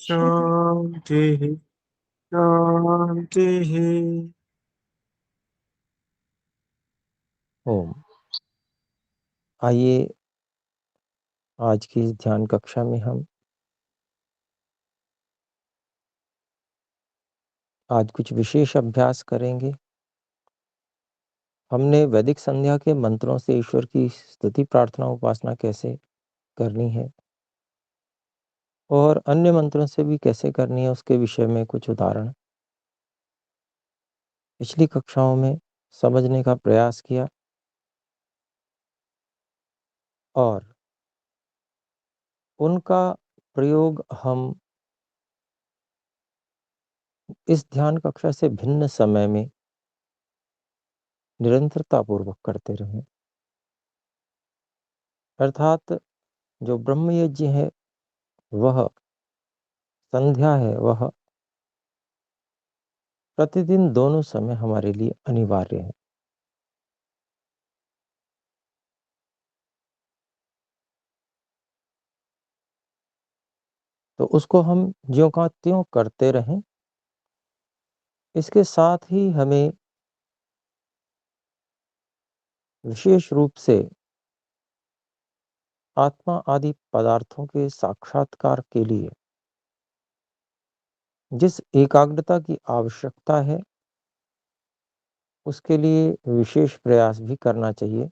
शान्तिः शान्तिः। ओम। आइए आज की इस ध्यान कक्षा में हम आज कुछ विशेष अभ्यास करेंगे। हमने वैदिक संध्या के मंत्रों से ईश्वर की स्तुति प्रार्थना उपासना कैसे करनी है और अन्य मंत्रों से भी कैसे करनी है उसके विषय में कुछ उदाहरण पिछली कक्षाओं में समझने का प्रयास किया और उनका प्रयोग हम इस ध्यान कक्षा से भिन्न समय में निरंतरता पूर्वक करते रहें। अर्थात जो ब्रह्म यज्ञ है वह संध्या है वह प्रतिदिन दोनों समय हमारे लिए अनिवार्य है। तो उसको हम ज्यों का त्यों करते रहें। इसके साथ ही हमें विशेष रूप से आत्मा आदि पदार्थों के साक्षात्कार के लिए जिस एकाग्रता की आवश्यकता है उसके लिए विशेष प्रयास भी करना चाहिए।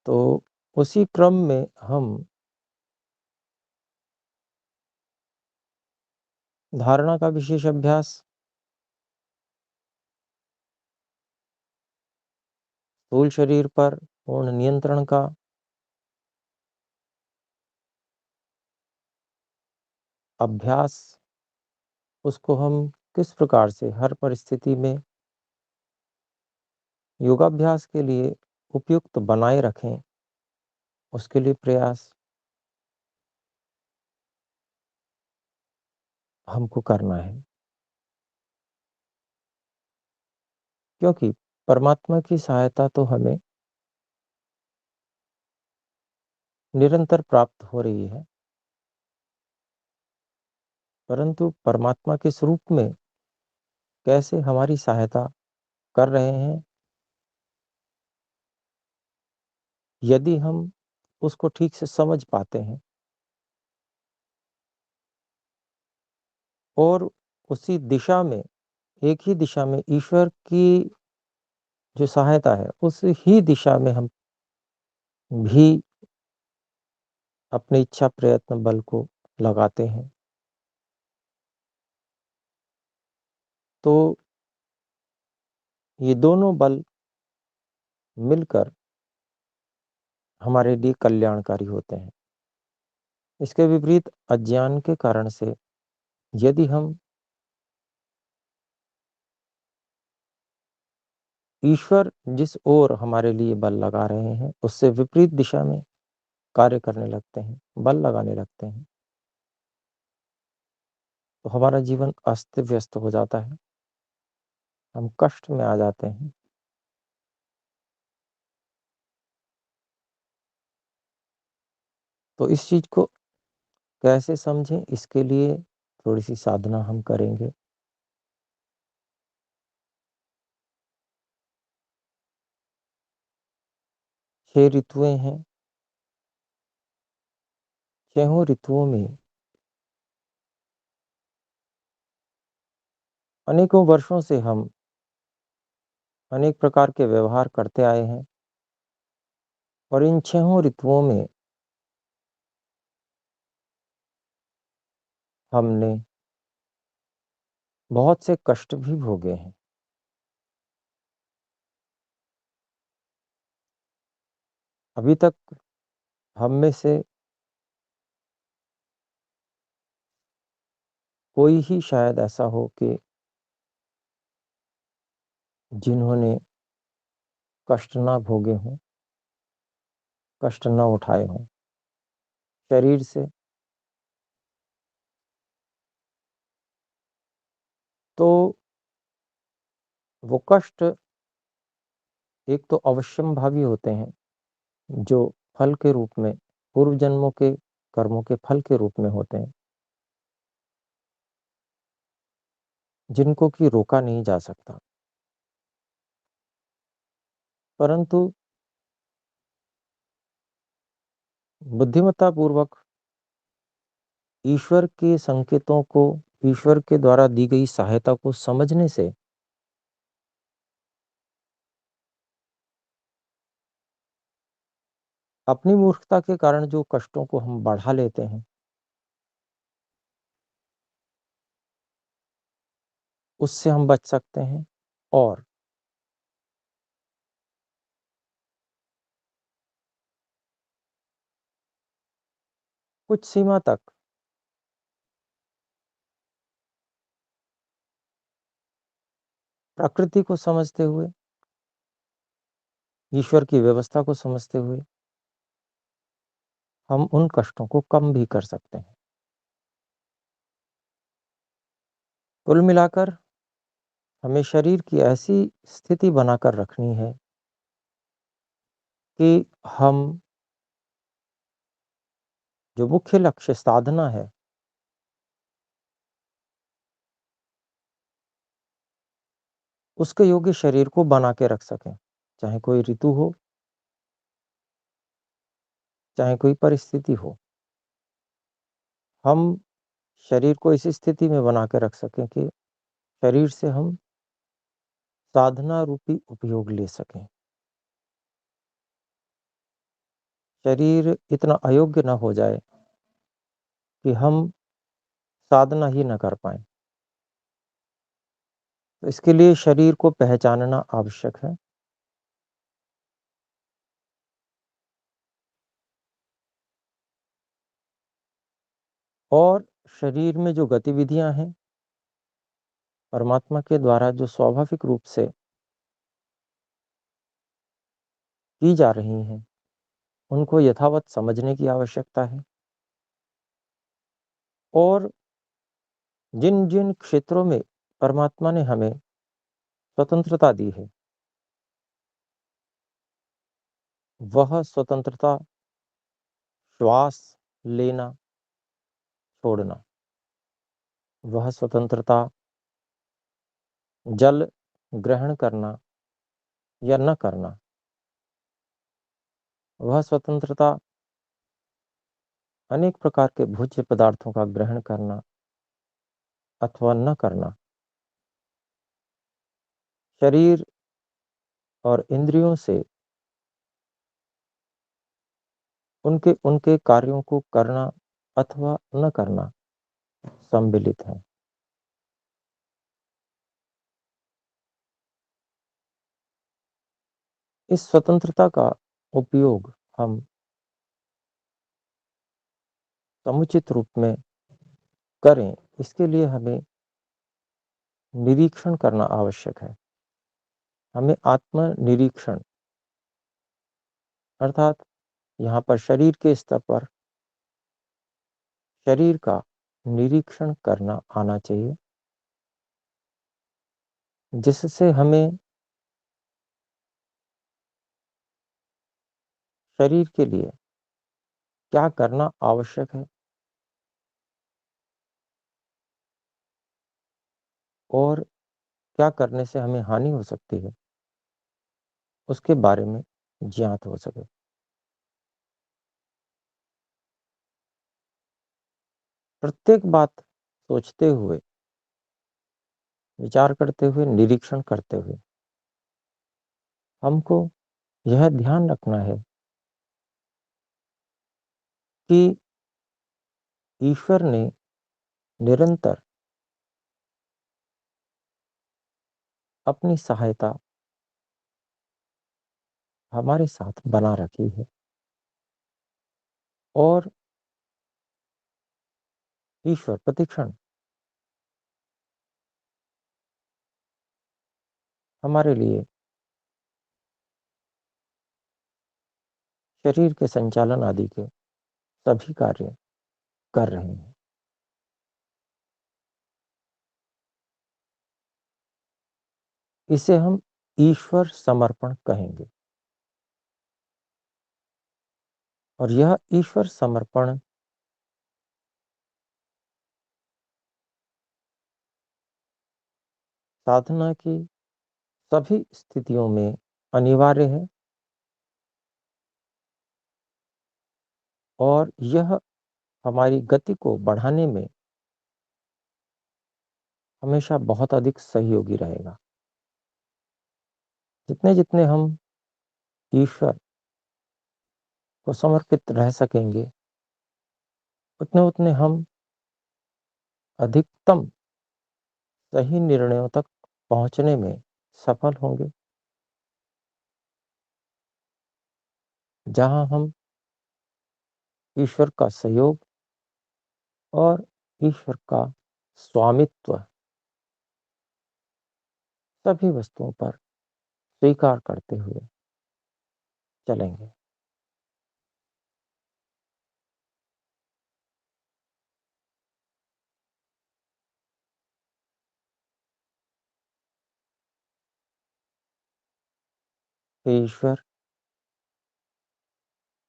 तो उसी क्रम में हम धारणा का विशेष अभ्यास, स्थूल शरीर पर पूर्ण नियंत्रण का अभ्यास, उसको हम किस प्रकार से हर परिस्थिति में योगाभ्यास के लिए उपयुक्त बनाए रखें उसके लिए प्रयास हमको करना है। क्योंकि परमात्मा की सहायता तो हमें निरंतर प्राप्त हो रही है, परंतु परमात्मा के स्वरूप में कैसे हमारी सहायता कर रहे हैं यदि हम उसको ठीक से समझ पाते हैं और उसी दिशा में, एक ही दिशा में ईश्वर की जो सहायता है उस ही दिशा में हम भी अपनी इच्छा प्रयत्न बल को लगाते हैं, तो ये दोनों बल मिलकर हमारे लिए कल्याणकारी होते हैं। इसके विपरीत अज्ञान के कारण से यदि हम ईश्वर जिस ओर हमारे लिए बल लगा रहे हैं उससे विपरीत दिशा में कार्य करने लगते हैं, बल लगाने लगते हैं, तो हमारा जीवन अस्त व्यस्त हो जाता है, हम कष्ट में आ जाते हैं। तो इस चीज को कैसे समझें इसके लिए थोड़ी सी साधना हम करेंगे। 6 ऋतुएं हैं। 6 ऋतुओं में अनेकों वर्षों से हम अनेक प्रकार के व्यवहार करते आए हैं और इन 6 ऋतुओं में हमने बहुत से कष्ट भी भोगे हैं। अभी तक हम में से कोई ही शायद ऐसा हो कि जिन्होंने कष्ट ना भोगे हों, कष्ट ना उठाए हों शरीर से। तो वो कष्ट एक तो अवश्यम भावी होते हैं जो फल के रूप में पूर्व जन्मों के कर्मों के फल के रूप में होते हैं, जिनको कि रोका नहीं जा सकता। परंतु बुद्धिमत्तापूर्वक ईश्वर के संकेतों को, ईश्वर के द्वारा दी गई सहायता को समझने से अपनी मूर्खता के कारण जो कष्टों को हम बढ़ा लेते हैं, उससे हम बच सकते हैं और कुछ सीमा तक प्रकृति को समझते हुए, ईश्वर की व्यवस्था को समझते हुए हम उन कष्टों को कम भी कर सकते हैं। कुल मिलाकर हमें शरीर की ऐसी स्थिति बनाकर रखनी है कि हम जो मुख्य लक्ष्य साधना है, उसके योग्य शरीर को बना के रख सकें। चाहे कोई ऋतु हो, चाहे कोई परिस्थिति हो, हम शरीर को इस स्थिति में बना के रख सकें कि शरीर से हम साधना रूपी उपयोग ले सकें। शरीर इतना अयोग्य ना हो जाए कि हम साधना ही ना कर पाएँ। तो इसके लिए शरीर को पहचानना आवश्यक है और शरीर में जो गतिविधियाँ हैं, परमात्मा के द्वारा जो स्वाभाविक रूप से की जा रही हैं, उनको यथावत समझने की आवश्यकता है और जिन-जिन क्षेत्रों में परमात्मा ने हमें स्वतंत्रता दी है, वह स्वतंत्रता श्वास लेना, छोड़ना, वह स्वतंत्रता जल ग्रहण करना या न करना, वह स्वतंत्रता अनेक प्रकार के भोज्य पदार्थों का ग्रहण करना अथवा न करना, शरीर और इंद्रियों से उनके उनके कार्यों को करना अथवा न करना सम्मिलित है। इस स्वतंत्रता का उपयोग हम समुचित रूप में करें, इसके लिए हमें निरीक्षण करना आवश्यक है। हमें आत्म-निरीक्षण अर्थात यहाँ पर शरीर के स्तर पर शरीर का निरीक्षण करना आना चाहिए, जिससे हमें शरीर के लिए क्या करना आवश्यक है और क्या करने से हमें हानि हो सकती है, उसके बारे में ज्ञात हो सके। प्रत्येक बात सोचते हुए, विचार करते हुए, निरीक्षण करते हुए हमको यह ध्यान रखना है कि ईश्वर ने निरंतर अपनी सहायता हमारे साथ बना रखी है और ईश्वर प्रतिक्षण हमारे लिए शरीर के संचालन आदि के सभी कार्य कर रहे हैं। इसे हम ईश्वर समर्पण कहेंगे और यह ईश्वर समर्पण साधना की सभी स्थितियों में अनिवार्य है और यह हमारी गति को बढ़ाने में हमेशा बहुत अधिक सहयोगी रहेगा। जितने-जितने हम ईश्वर को समर्पित रह सकेंगे, उतने-उतने हम अधिकतम सही निर्णयों तक पहुँचने में सफल होंगे, जहाँ हम ईश्वर का सहयोग और ईश्वर का स्वामित्व सभी वस्तुओं पर स्वीकार करते हुए चलेंगे। हे ईश्वर,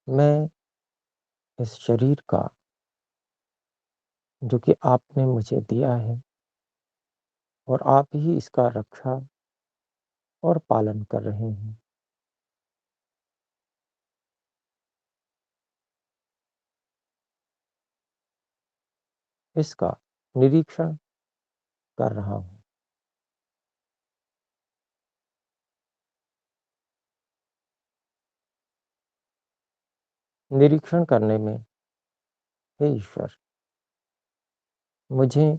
मैं इस शरीर का जो कि आपने मुझे दिया है और आप ही इसका रक्षा और पालन कर रहे हैं। इसका निरीक्षण कर रहा हूँ। निरीक्षण करने में हे ईश्वर, मुझे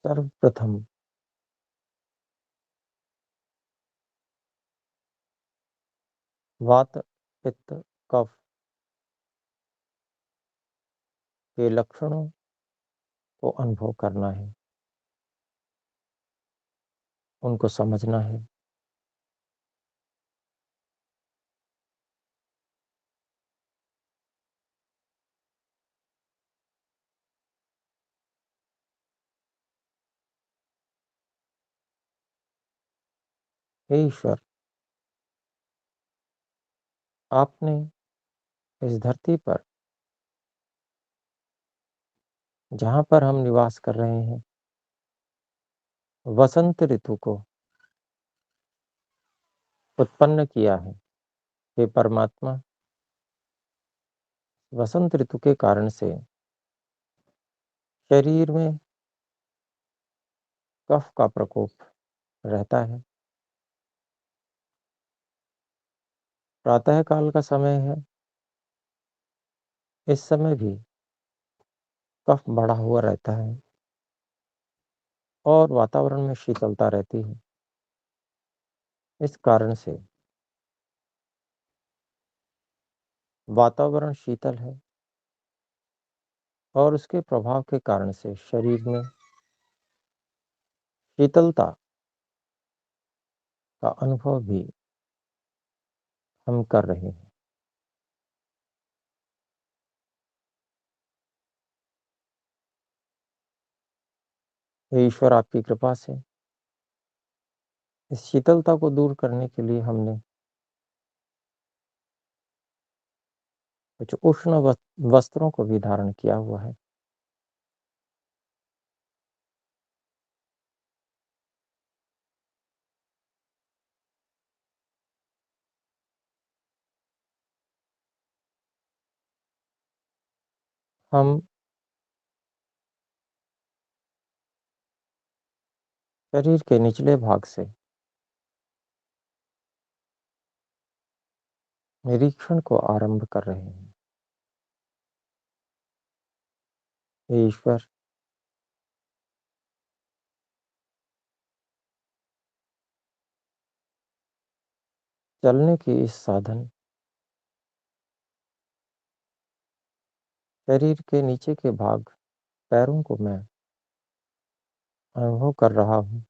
सर्वप्रथम वात, पित्त, कफ के लक्षणों को अनुभव करना है, उनको समझना है। हे ईश्वर, आपने इस धरती पर जहाँ पर हम निवास कर रहे हैं, वसंत ऋतु को उत्पन्न किया है। हे परमात्मा, वसंत ऋतु के कारण से शरीर में कफ का प्रकोप रहता है। प्रातः काल का समय है, इस समय भी कफ बढ़ा हुआ रहता है और वातावरण में शीतलता रहती है। इस कारण से वातावरण शीतल है और उसके प्रभाव के कारण से शरीर में शीतलता का अनुभव भी हम कर रहे हैं। हे ईश्वर, आपकी कृपा से इस शीतलता को दूर करने के लिए हमने कुछ उष्ण वस्त्रों को भी धारण किया हुआ है। हम शरीर के निचले भाग से निरीक्षण को आरंभ कर रहे हैं। हे ईश्वर, चलने के इस साधन शरीर के नीचे के भाग पैरों को मैं अनुभव कर रहा हूँ।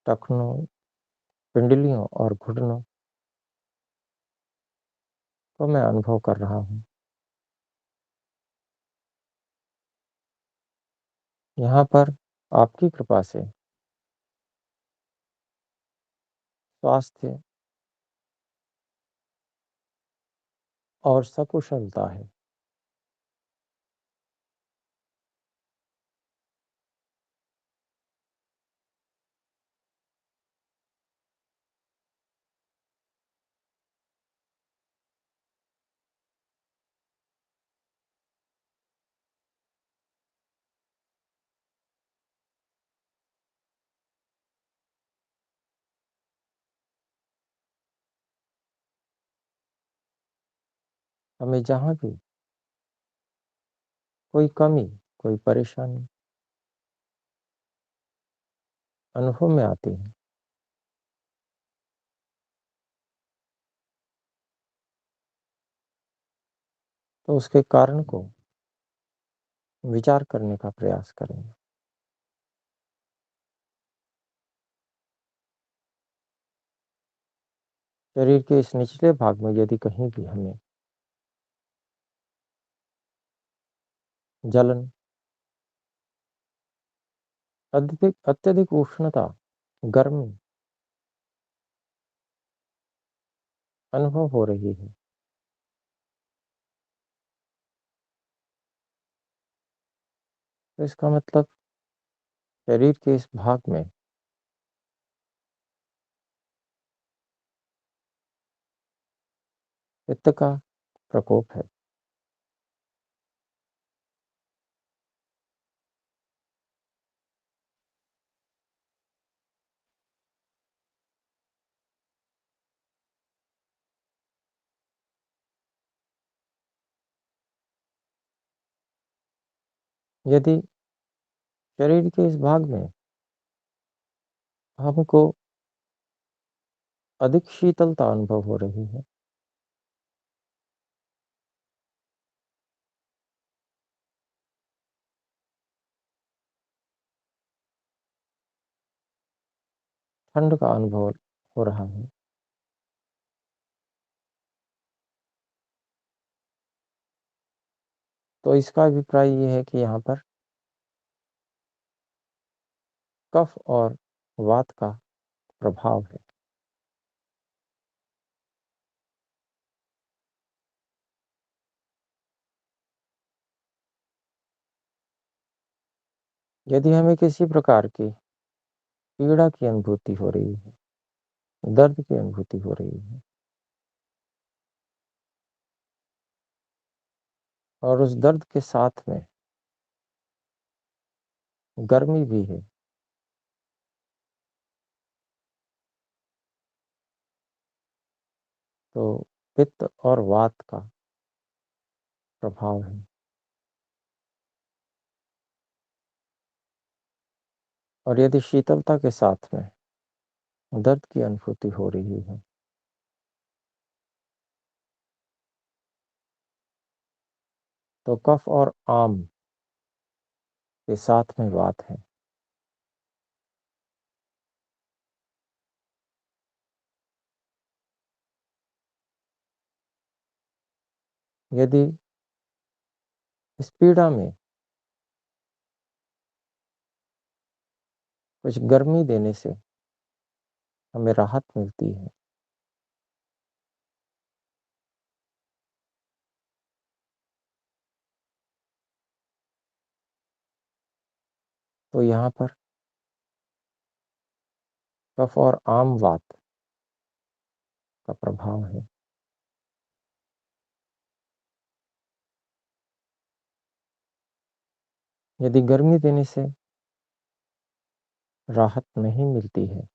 टखनों, पिंडलियों और घुटनों को मैं अनुभव कर रहा हूँ। यहाँ पर आपकी कृपा से स्वास्थ्य और सकुशलता है। हमें जहाँ भी कोई कमी, कोई परेशानी अनुभव में आती है, तो उसके कारण को विचार करने का प्रयास करेंगे। शरीर के इस निचले भाग में यदि कहीं भी हमें जलन, अत्यधिक अत्यधिक उष्णता, गर्मी अनुभव हो रही है, तो इसका मतलब शरीर के इस भाग में पित्त का प्रकोप है। यदि शरीर के इस भाग में हमको अधिक शीतलता अनुभव हो रही है, ठंड का अनुभव हो रहा है, तो इसका अभिप्राय ये है कि यहाँ पर कफ और वात का प्रभाव है। यदि हमें किसी प्रकार की पीड़ा की अनुभूति हो रही है, दर्द की अनुभूति हो रही है, और उस दर्द के साथ में गर्मी भी है, तो पित्त और वात का प्रभाव है। और यदि शीतलता के साथ में दर्द की अनुभूति हो रही है, तो कफ और आम के साथ में वात है। यदि इस पीड़ा में कुछ गर्मी देने से हमें राहत मिलती है, तो यहाँ पर कफ और आम वात का प्रभाव है। यदि गर्मी देने से राहत नहीं मिलती है,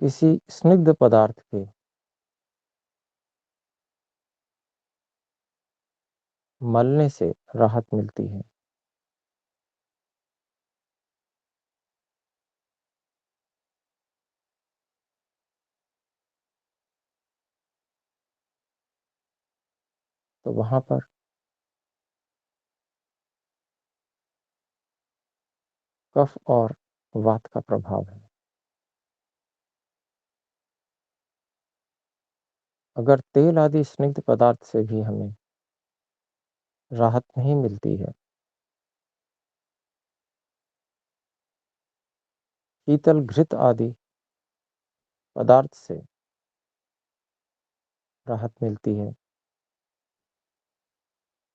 किसी स्निग्ध पदार्थ के मलने से राहत मिलती है, तो वहाँ पर कफ और वात का प्रभाव है। अगर तेल आदि स्निग्ध पदार्थ से भी हमें राहत नहीं मिलती है, शीतल घृत आदि पदार्थ से राहत मिलती है,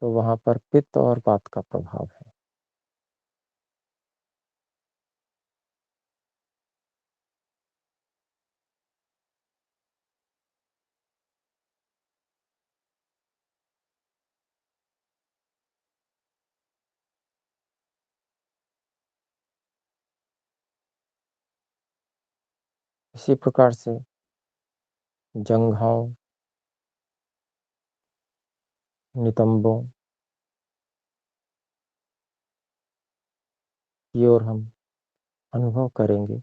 तो वहाँ पर पित्त और वात का प्रभाव है। इसी प्रकार से जंघाओं, नितंबों की ओर हम अनुभव करेंगे।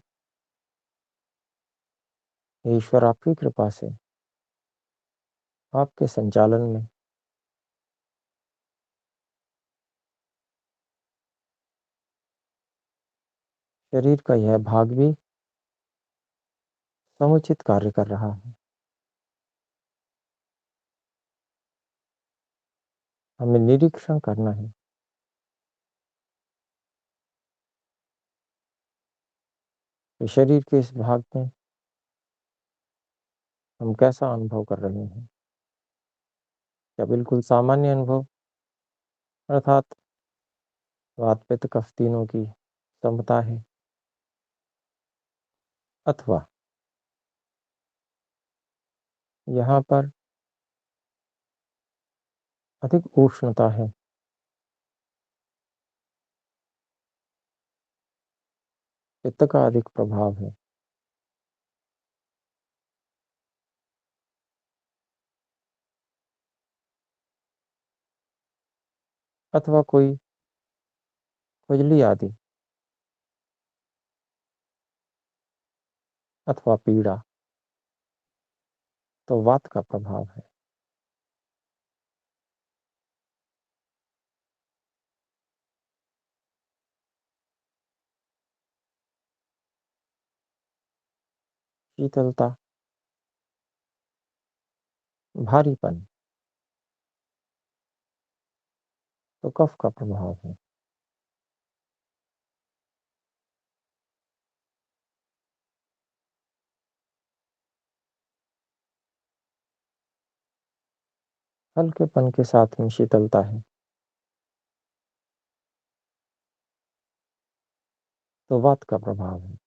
ईश्वर आपकी कृपा से आपके संचालन में शरीर का यह भाग भी समुचित कार्य कर रहा है। हमें निरीक्षण करना है कि शरीर के इस भाग में हम कैसा अनुभव कर रहे हैं। क्या बिल्कुल सामान्य अनुभव, अर्थात वात पित्त कफ तीनों की समता है, अथवा यहाँ पर अधिक उष्णता है, पित्त का अधिक प्रभाव है, अथवा कोई खुजली आदि, अथवा पीड़ा, तो वात का प्रभाव है। शीतलता, भारीपन, तो कफ का प्रभाव है। हल्केपन के साथ में शीतलता है, तो वात का प्रभाव है।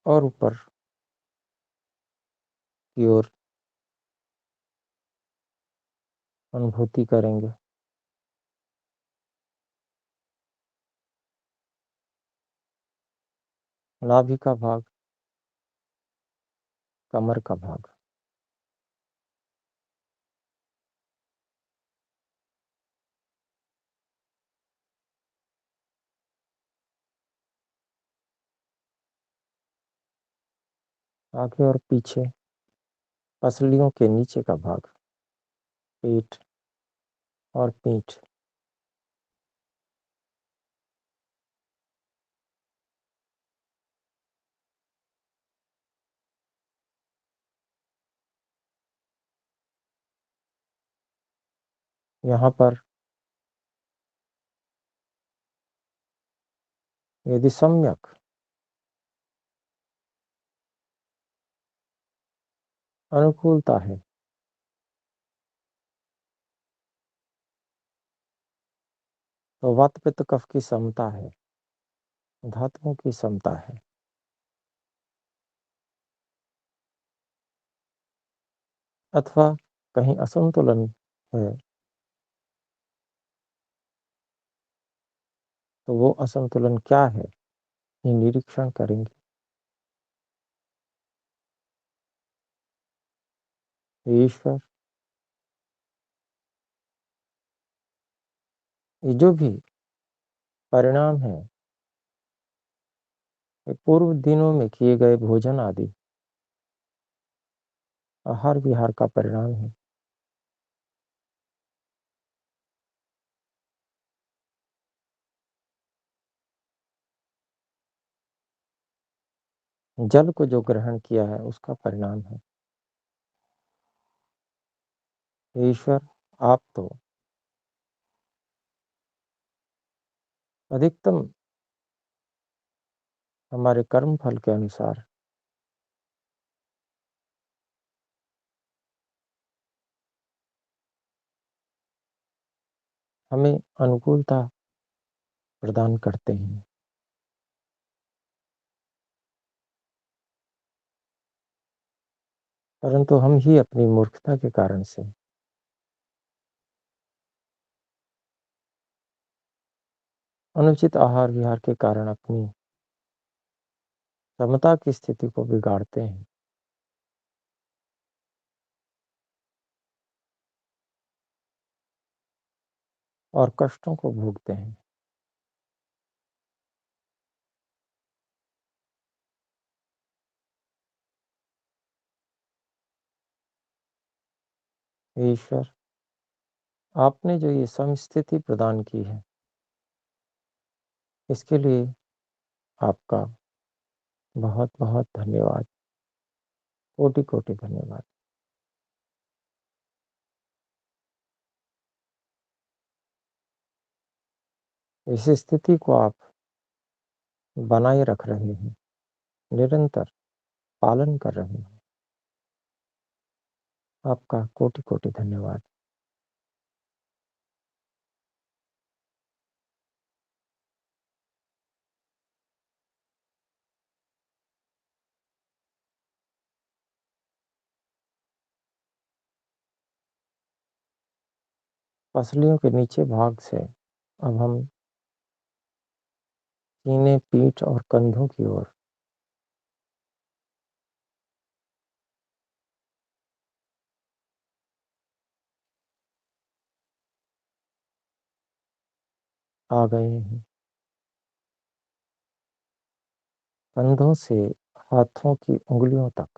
और ऊपर की ओर अनुभूति करेंगे। नाभि का भाग, कमर का भाग, आगे और पीछे, पसलियों के नीचे का भाग, पेट और पीठ, यहाँ पर यदि सम्यक अनुकूलता है, तो वात पित्त कफ की समता है, धातुओं की समता है। अथवा कहीं असंतुलन है, तो वो असंतुलन क्या है, ये निरीक्षण करेंगे। ईश्वर, ये जो भी परिणाम है, ये पूर्व दिनों में किए गए भोजन आदि आहार विहार का परिणाम है। जल को जो ग्रहण किया है उसका परिणाम है। ईश्वर, आप तो अधिकतम हमारे कर्म फल के अनुसार हमें अनुकूलता प्रदान करते हैं, परंतु हम ही अपनी मूर्खता के कारण से, अनुचित आहार विहार के कारण अपनी समता की स्थिति को बिगाड़ते हैं। और कष्टों को भोगते हैं। ईश्वर, आपने जो ये समस्थिति प्रदान की है, इसके लिए आपका बहुत बहुत धन्यवाद। कोटि कोटि धन्यवाद। इस स्थिति को आप बनाए रख रहे हैं, निरंतर पालन कर रहे हैं। आपका कोटि कोटि धन्यवाद। पसलियों के नीचे भाग से अब हम सीने, पीठ और कंधों की ओर आ गए हैं। कंधों से हाथों की उंगलियों तक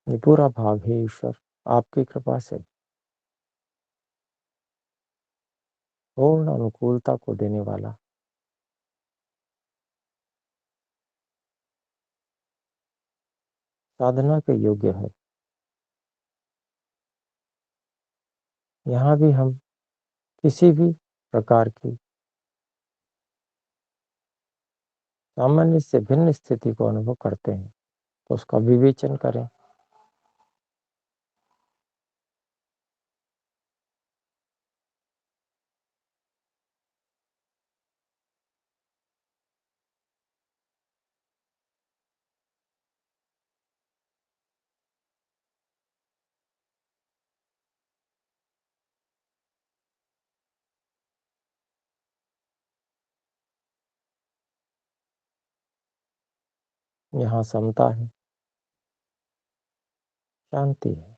ये पूरा भाग है ईश्वर, आपकी कृपा से पूर्ण अनुकूलता को देने वाला, साधना के योग्य है। यहाँ भी हम किसी भी प्रकार की सामान्य से भिन्न स्थिति को अनुभव करते हैं तो उसका विवेचन करें। यहाँ समता है, शांति है।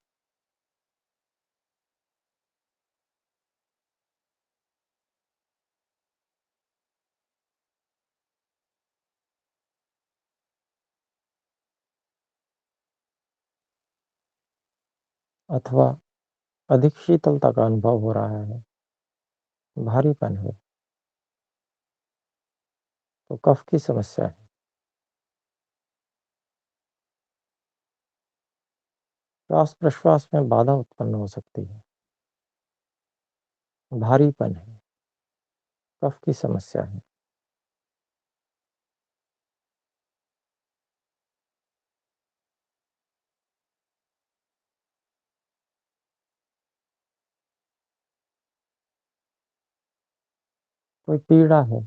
अथवा अधिक शीतलता का अनुभव हो रहा है, भारीपन है, तो कफ की समस्या है। श्वास प्रश्वास में बाधा उत्पन्न हो सकती है, भारीपन है, कफ की समस्या है। कोई पीड़ा है,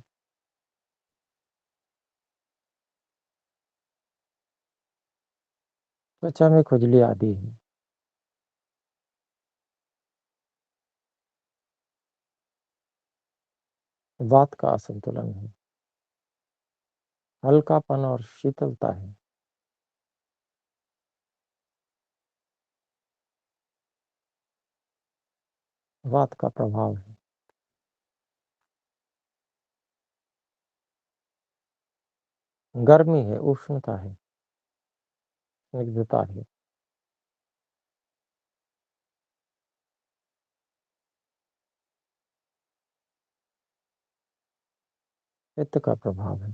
त्वचा में खुजली आदि है, वात का असंतुलन है, हल्कापन और शीतलता है, वात का प्रभाव है, गर्मी है, उष्णता है, स्निग्धता है, पित्त का प्रभाव है।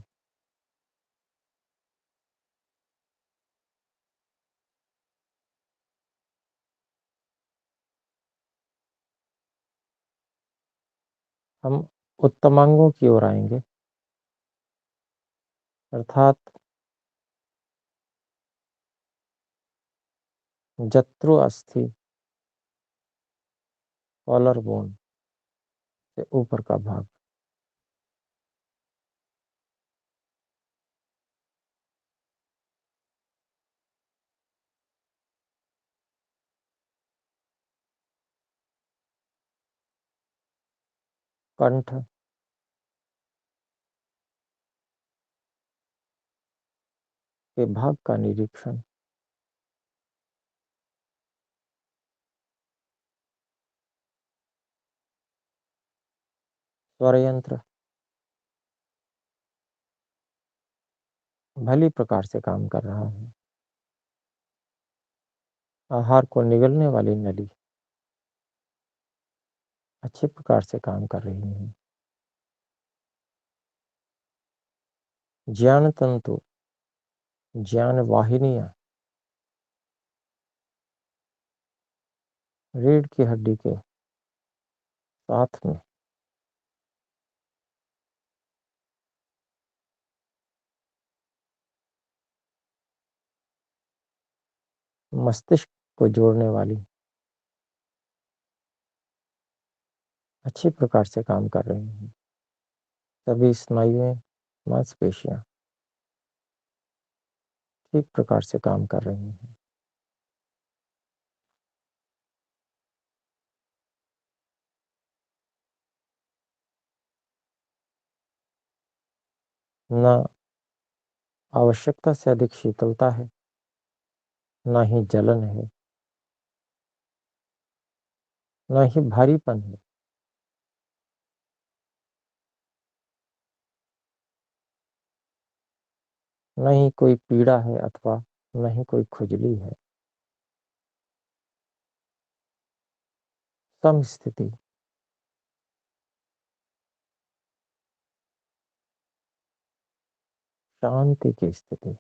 हम उत्तमांगों की ओर आएंगे, अर्थात जत्रु अस्थि, कॉलर बोन से ऊपर का भाग, कंठ के भाग का निरीक्षण, स्वर यंत्र भली प्रकार से काम कर रहा है। आहार को निगलने वाली नली अच्छे प्रकार से काम कर रही है। ज्ञान तंतु, ज्ञान वाहिनियां रीढ़ की हड्डी के साथ में मस्तिष्क को जोड़ने वाली अच्छी प्रकार से काम कर रही हैं। सभी स्नायुएं, मांसपेशियां ठीक प्रकार से काम कर रही हैं। न आवश्यकता से अधिक शीतलता है, ना ही जलन है, ना ही भारीपन है। न ही कोई पीड़ा है अथवा न ही कोई खुजली है। सम स्थिति, शांति की स्थिति,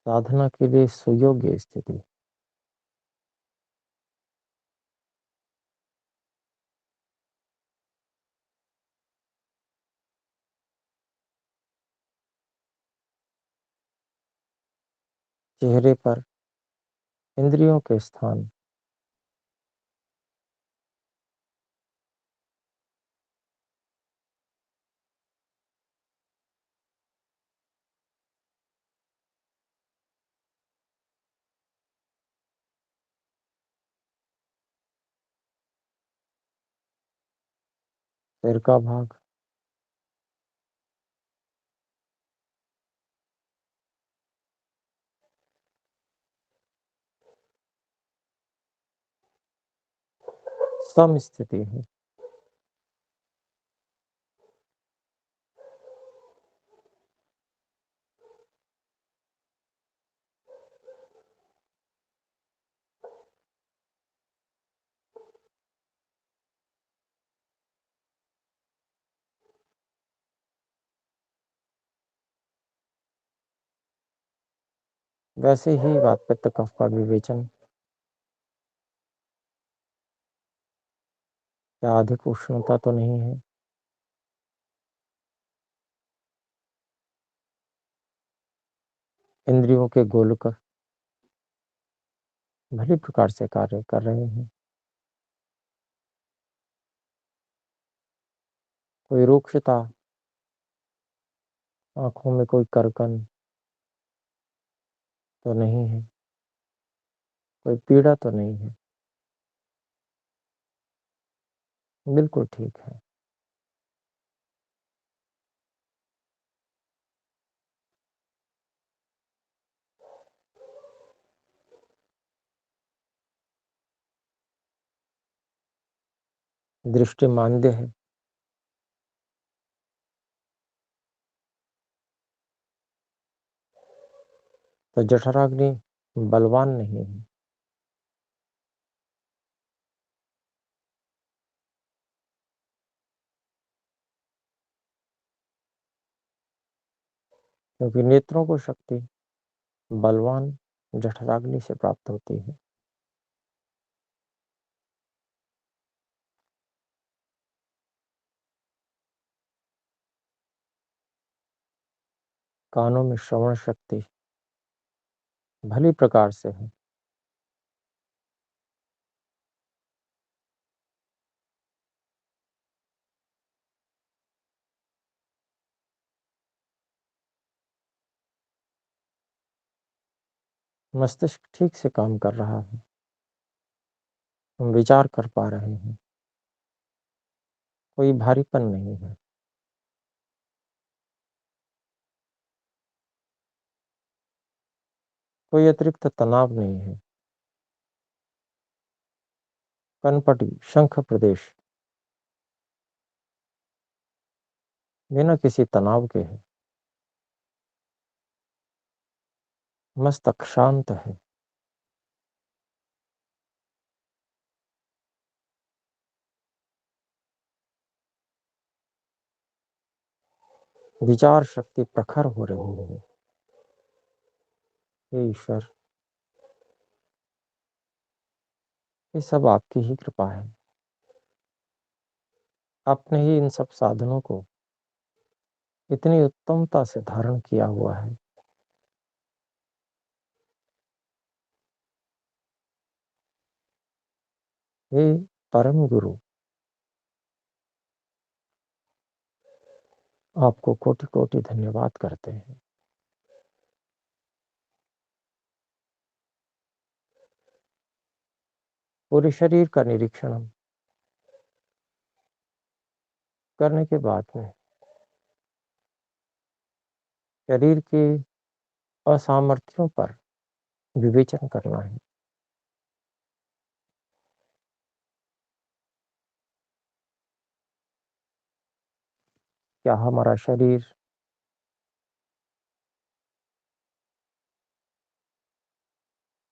साधना के लिए सुयोग्य स्थिति। चेहरे पर इंद्रियों के स्थान, सिर का भाग, सम स्थिति है। वैसे ही वात पित्त कफ का विवेचन, क्या अधिक उष्णता तो नहीं है। इंद्रियों के गोलक भली प्रकार से कार्य कर रहे हैं। कोई रूक्षता, आंखों में कोई करकन तो नहीं है, कोई पीड़ा तो नहीं है, बिल्कुल ठीक है। दृष्टि मांद्य है, तो जठराग्नि बलवान नहीं है। क्योंकि नेत्रों को शक्ति बलवान जठराग्नि से प्राप्त होती है। कानों में श्रवण शक्ति भली प्रकार से है। मस्तिष्क ठीक से काम कर रहा है। हम विचार कर पा रहे हैं। कोई भारीपन नहीं है। कोई अतिरिक्त तनाव नहीं है। कनपटी शंख प्रदेश बिना किसी तनाव के है। मस्तक शांत है। विचार शक्ति प्रखर हो रही है। हे ईश्वर, ये सब आपकी ही कृपा है। आपने ही इन सब साधनों को इतनी उत्तमता से धारण किया हुआ है। हे परम गुरु, आपको कोटि कोटि धन्यवाद करते हैं। पूरे शरीर का निरीक्षण हम करने के बाद में शरीर के असामर्थ्यों पर विवेचन करना है। क्या हमारा शरीर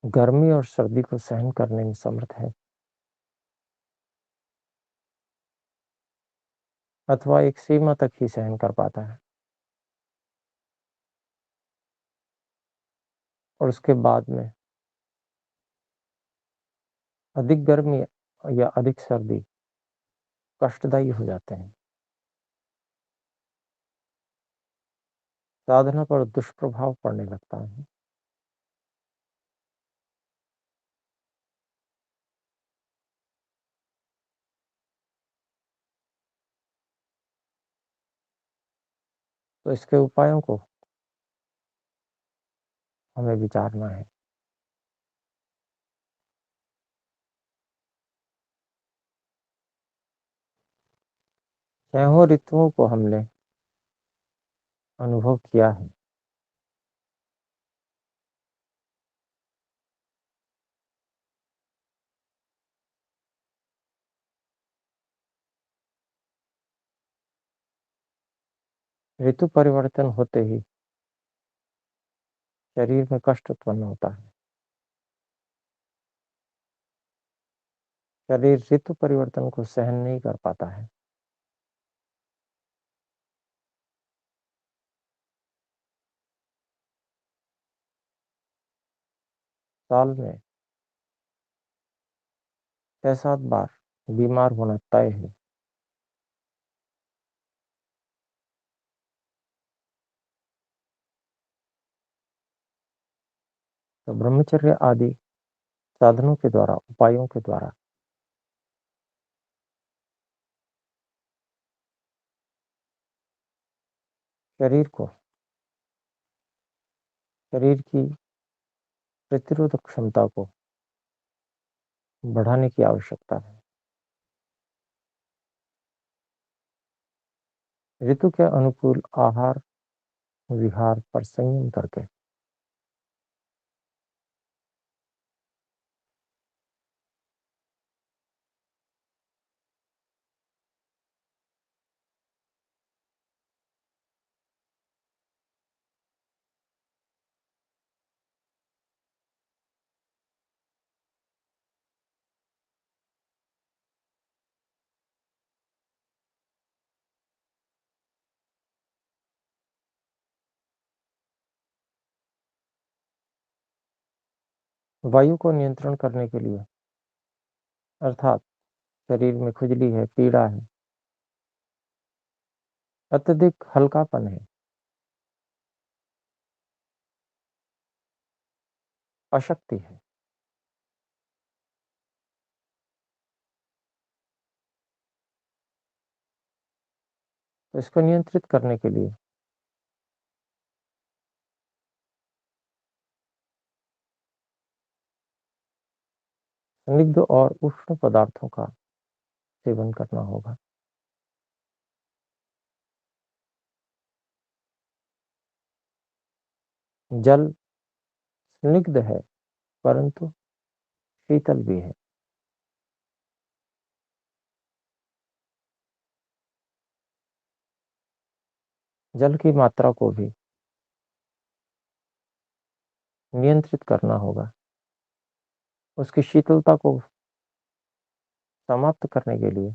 गर्मी और सर्दी को सहन करने में समर्थ है, अथवा एक सीमा तक ही सहन कर पाता है और उसके बाद में अधिक गर्मी या अधिक सर्दी कष्टदायी हो जाते हैं। साधना पर दुष्प्रभाव पड़ने लगता है। तो इसके उपायों को हमें विचारना है। छहों ऋतुओं को हमने अनुभव किया है। ऋतु परिवर्तन होते ही शरीर में कष्ट उत्पन्न होता है। शरीर ऋतु परिवर्तन को सहन नहीं कर पाता है। साल में 6-7 बार बीमार होना तय है। तो ब्रह्मचर्य आदि साधनों के द्वारा, उपायों के द्वारा शरीर को, शरीर की प्रतिरोधक क्षमता को बढ़ाने की आवश्यकता है। ऋतु के अनुकूल आहार विहार पर संयम करके वायु को नियंत्रण करने के लिए, अर्थात शरीर में खुजली है, पीड़ा है, अत्यधिक हल्कापन है, अशक्ति है, तो इसको नियंत्रित करने के लिए स्निग्ध और उष्ण पदार्थों का सेवन करना होगा। जल स्निग्ध है परंतु शीतल भी है। जल की मात्रा को भी नियंत्रित करना होगा। उसकी शीतलता को समाप्त करने के लिए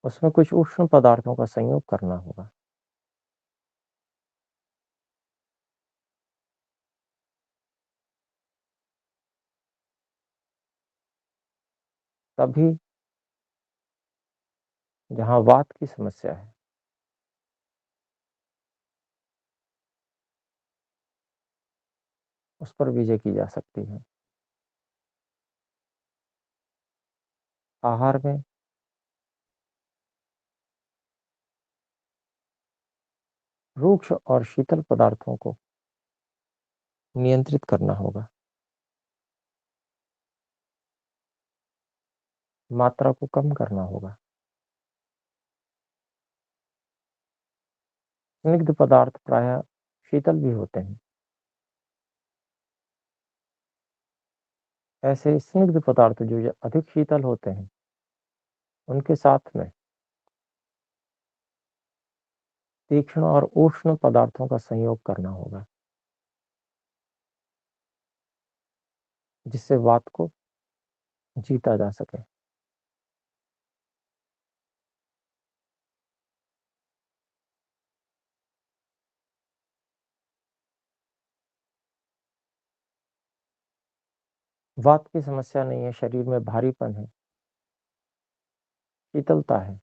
उसमें कुछ उष्ण पदार्थों का संयोग करना होगा। तभी जहाँ वात की समस्या है उस पर विजय की जा सकती है। आहार में रूक्ष और शीतल पदार्थों को नियंत्रित करना होगा। मात्रा को कम करना होगा। स्निग्ध पदार्थ प्रायः शीतल भी होते हैं। ऐसे स्निग्ध पदार्थ जो अधिक शीतल होते हैं उनके साथ में तीक्ष्ण और उष्ण पदार्थों का संयोग करना होगा, जिससे वात को जीता जा सके। वात की समस्या नहीं है, शरीर में भारीपन है, शीतलता है,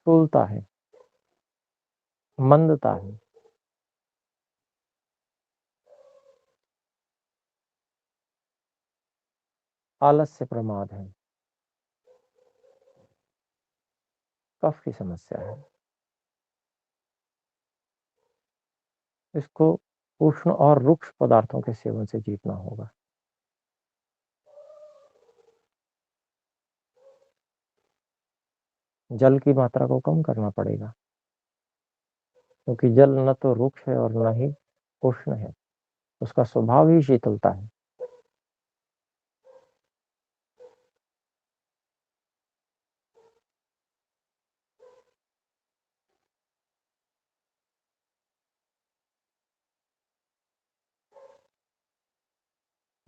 स्थूलता है, मंदता है, आलस्य प्रमाद है, कफ की समस्या है। इसको उष्ण और रुक्ष पदार्थों के सेवन से जीतना होगा। जल की मात्रा को कम करना पड़ेगा, क्योंकि जल न तो रुक्ष है और न ही उष्ण है, उसका स्वभाव ही शीतलता है।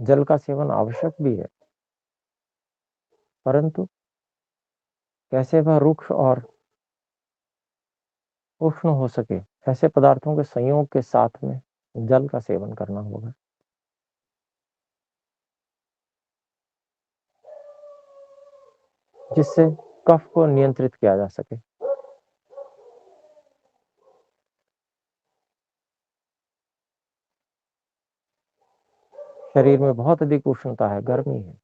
जल का सेवन आवश्यक भी है, परंतु कैसे वह रुक्ष और उष्ण हो सके, ऐसे पदार्थों के संयोग के साथ में जल का सेवन करना होगा, जिससे कफ को नियंत्रित किया जा सके। शरीर में बहुत अधिक उष्णता है, गर्मी है।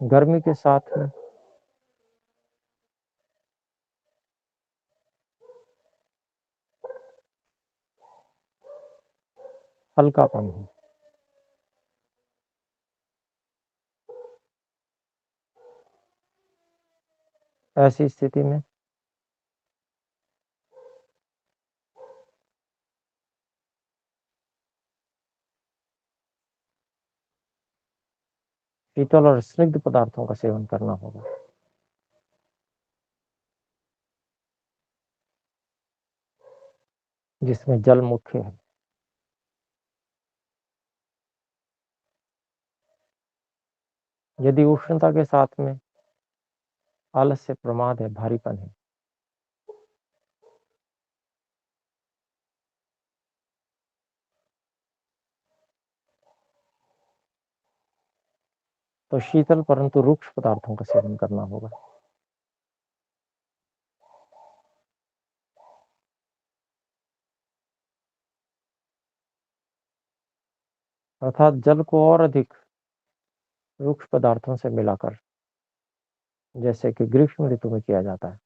गर्मी के साथ में हल्कापन है। ऐसी स्थिति में शीतल और स्निग्ध पदार्थों का सेवन करना होगा, जिसमें जल मुख्य है। यदि उष्णता के साथ में आलस्य, प्रमाद है, भारीपन है। तो शीतल परंतु रुक्ष पदार्थों का सेवन करना होगा। अर्थात जल को और अधिक रुक्ष पदार्थों से मिलाकर, जैसे कि ग्रीष्म ऋतु में किया जाता है।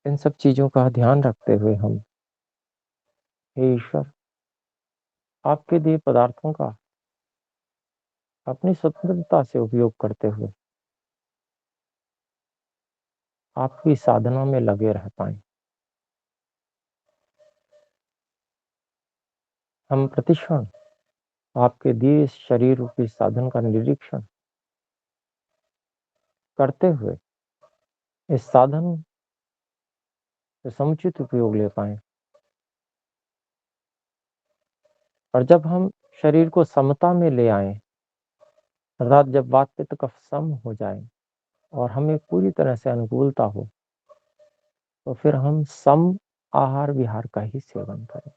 इन सब चीजों का ध्यान रखते हुए हम, हे ईश्वर, आपके दिए पदार्थों का अपनी स्वतंत्रता से उपयोग करते हुए आपकी साधना में लगे रह पाए। हम प्रतिक्षण आपके दिए इस शरीर रूपी साधन का निरीक्षण करते हुए इस साधन से समुचित उपयोग ले पाए। और जब हम शरीर को समता में ले आए, अर्थात जब वात पित्त कफ सम हो जाए और हमें पूरी तरह से अनुकूलता हो, तो फिर हम सम आहार विहार का ही सेवन करें।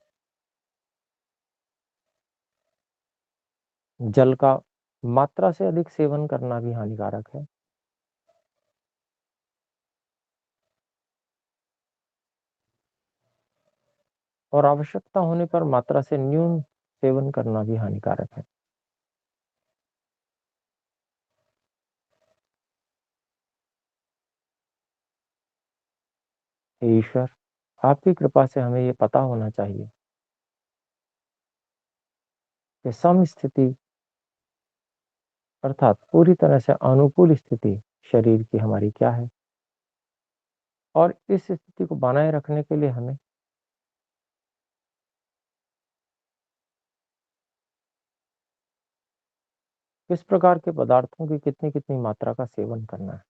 जल का मात्रा से अधिक सेवन करना भी हानिकारक है। और आवश्यकता होने पर मात्रा से न्यून सेवन करना भी हानिकारक है। हे ईश्वर, आपकी कृपा से हमें ये पता होना चाहिए कि सम स्थिति अर्थात पूरी तरह से अनुकूल स्थिति शरीर की हमारी क्या है, और इस स्थिति को बनाए रखने के लिए हमें किस प्रकार के पदार्थों की कितनी कितनी मात्रा का सेवन करना है,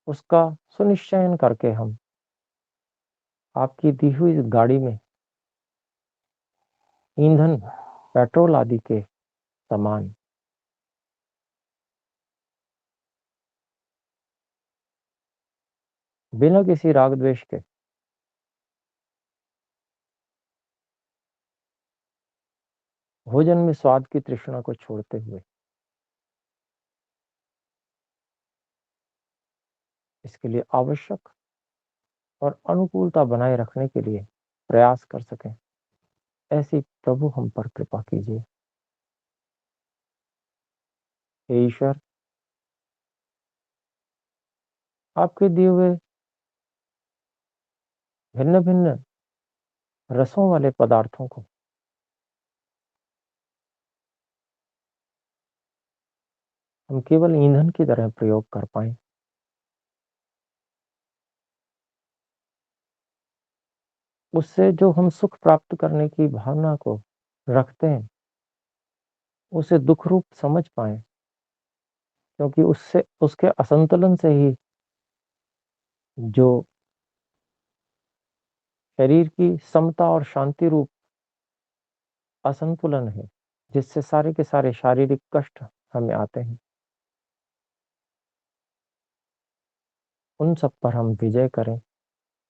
उसका सुनिश्चयन करके हम आपकी दी हुई इस गाड़ी में ईंधन, पेट्रोल आदि के सामान बिना किसी राग द्वेष के भोजन में स्वाद की तृष्णा को छोड़ते हुए इसके लिए आवश्यक और अनुकूलता बनाए रखने के लिए प्रयास कर सकें, ऐसी प्रभु हम पर कृपा कीजिए। हे ईश्वर, आपके दिए हुए भिन्न भिन्न रसों वाले पदार्थों को हम केवल ईंधन की तरह प्रयोग कर पाए, उससे जो हम सुख प्राप्त करने की भावना को रखते हैं उसे दुख रूप समझ पाए, क्योंकि उससे उसके असंतुलन से ही जो शरीर की समता और शांति रूप असंतुलन है, जिससे सारे के सारे शारीरिक कष्ट हमें आते हैं, उन सब पर हम विजय करें,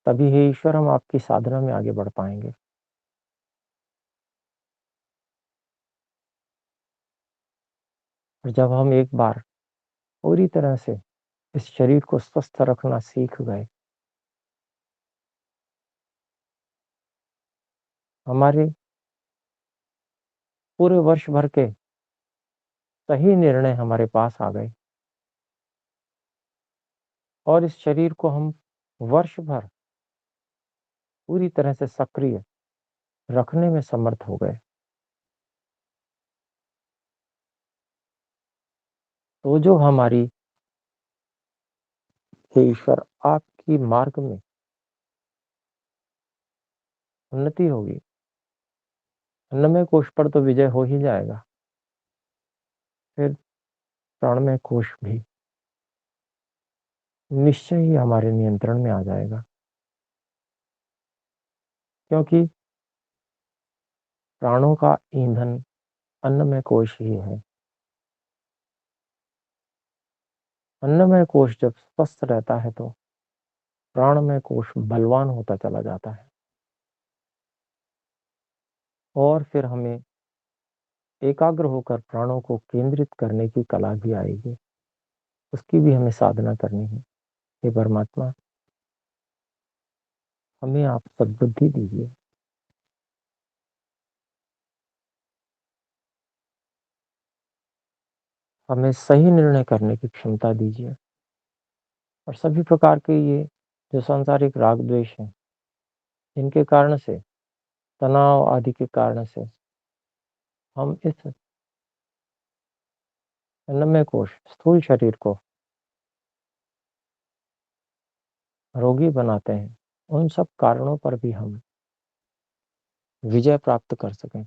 तभी हे ईश्वर हम आपकी साधना में आगे बढ़ पाएंगे। और जब हम एक बार पूरी तरह से इस शरीर को स्वस्थ रखना सीख गए, हमारे पूरे वर्ष भर के सही निर्णय हमारे पास आ गए और इस शरीर को हम वर्ष भर पूरी तरह से सक्रिय रखने में समर्थ हो गए। तो जो हमारी हे ईश्वर आपकी मार्ग में उन्नति होगी, अन्नमय कोश पर तो विजय हो ही जाएगा, फिर प्राणमय कोश भी निश्चय ही हमारे नियंत्रण में आ जाएगा, क्योंकि प्राणों का ईंधन अन्नमय कोश ही है। अन्नमय कोश जब स्वस्थ रहता है तो प्राणमय कोश बलवान होता चला जाता है, और फिर हमें एकाग्र होकर प्राणों को केंद्रित करने की कला भी आएगी। उसकी भी हमें साधना करनी है। हे परमात्मा, हमें आप सद्बुद्धि दीजिए। हमें सही निर्णय करने की क्षमता दीजिए, और सभी प्रकार के ये जो सांसारिक राग द्वेष हैं, इनके कारण से, तनाव आदि के कारण से हम इस अन्नमय कोश स्थूल शरीर को रोगी बनाते हैं, उन सब कारणों पर भी हम विजय प्राप्त कर सकें।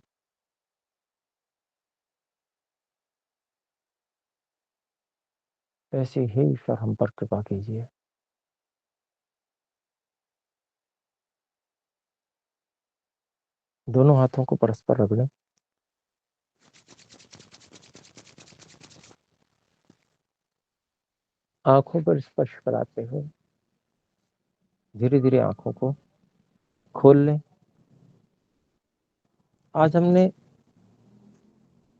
ऐसे ही ईश्वर हम पर कृपा कीजिए। दोनों हाथों को परस्पर रगड़ें। आंखों पर स्पर्श कराते हुए धीरे धीरे आंखों को खोल लें। आज हमने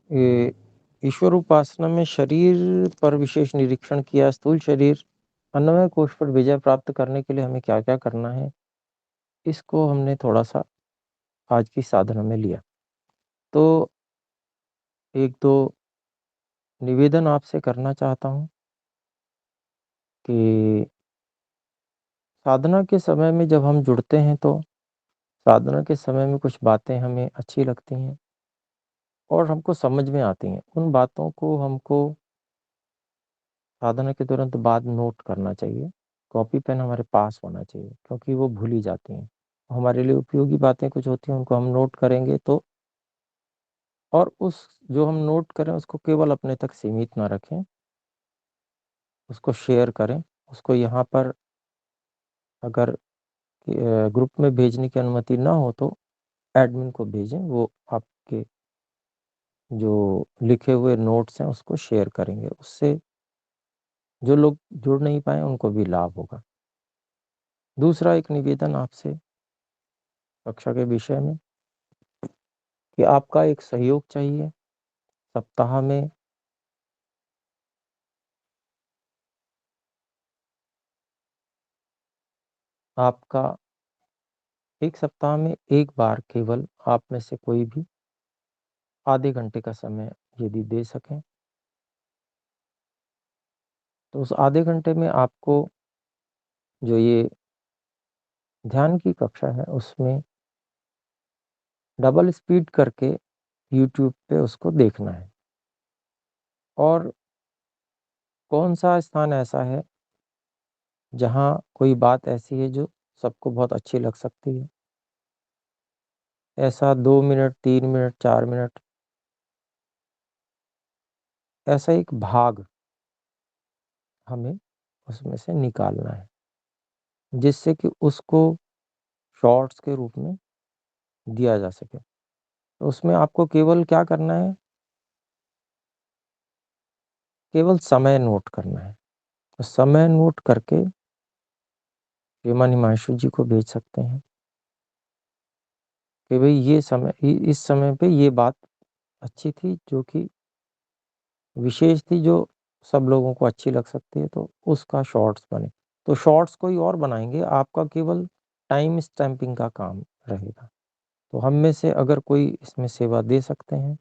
ये ईश्वर उपासना में शरीर पर विशेष निरीक्षण किया। स्थूल शरीर अन्नमय कोश पर विजय प्राप्त करने के लिए हमें क्या क्या करना है, इसको हमने थोड़ा सा आज की साधना में लिया। तो एक दो निवेदन आपसे करना चाहता हूँ कि साधना के समय में जब हम जुड़ते हैं तो साधना के समय में कुछ बातें हमें अच्छी लगती हैं और हमको समझ में आती हैं। उन बातों को हमको साधना के तुरंत बाद नोट करना चाहिए। कॉपी पेन हमारे पास होना चाहिए, क्योंकि वो भूली जाती हैं। हमारे लिए उपयोगी बातें कुछ होती हैं, उनको हम नोट करेंगे तो, और उस जो हम नोट करें उसको केवल अपने तक सीमित ना रखें, उसको शेयर करें। उसको यहाँ पर अगर ग्रुप में भेजने की अनुमति ना हो तो एडमिन को भेजें, वो आपके जो लिखे हुए नोट्स हैं उसको शेयर करेंगे। उससे जो लोग जुड़ नहीं पाए उनको भी लाभ होगा। दूसरा एक निवेदन आपसे कक्षा के विषय में, कि आपका एक सहयोग चाहिए। सप्ताह में आपका एक सप्ताह में एक बार केवल आप में से कोई भी आधे घंटे का समय यदि दे सकें, तो उस आधे घंटे में आपको जो ये ध्यान की कक्षा है उसमें डबल स्पीड करके यूट्यूब पे उसको देखना है। और कौन सा स्थान ऐसा है जहाँ कोई बात ऐसी है जो सबको बहुत अच्छी लग सकती है, ऐसा 2 मिनट 3 मिनट 4 मिनट ऐसा एक भाग हमें उसमें से निकालना है, जिससे कि उसको शॉर्ट्स के रूप में दिया जा सके। तो उसमें आपको केवल क्या करना है, केवल समय नोट करना है। तो समय नोट करके श्रीमान हिमांशु जी को भेज सकते हैं कि भाई ये समय, इस समय पे ये बात अच्छी थी, जो कि विशेष थी, जो सब लोगों को अच्छी लग सकती है, तो उसका शॉर्ट्स बने। तो शॉर्ट्स कोई और बनाएंगे, आपका केवल टाइम स्टैंपिंग का काम रहेगा। तो हम में से अगर कोई इसमें सेवा दे सकते हैं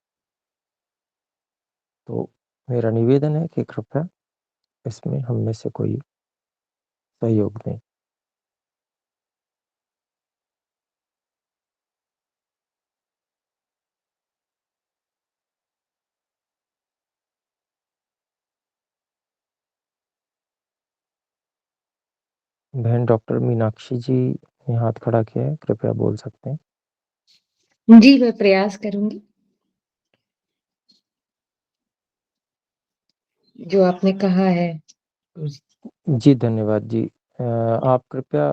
तो मेरा निवेदन है कि कृपया इसमें हम में से कोई सहयोग दें। बहन डॉक्टर मीनाक्षी जी ने हाथ खड़ा किया है, कृपया बोल सकते हैं। जी, मैं प्रयास करूँगी। जो आपने कहा है उस जी, धन्यवाद जी। आप कृपया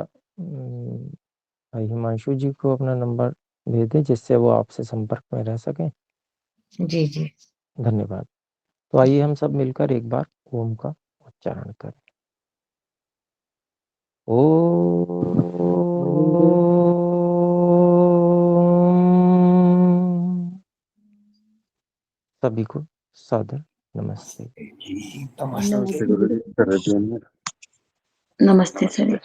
भाई हिमांशु जी को अपना नंबर भेज दें, जिससे वो आपसे संपर्क में रह सकें। जी, जी। धन्यवाद। तो आइए हम सब मिलकर एक बार ओम का उच्चारण करें। ओम। सभी को सादर नमस्ते। नमस्ते सर।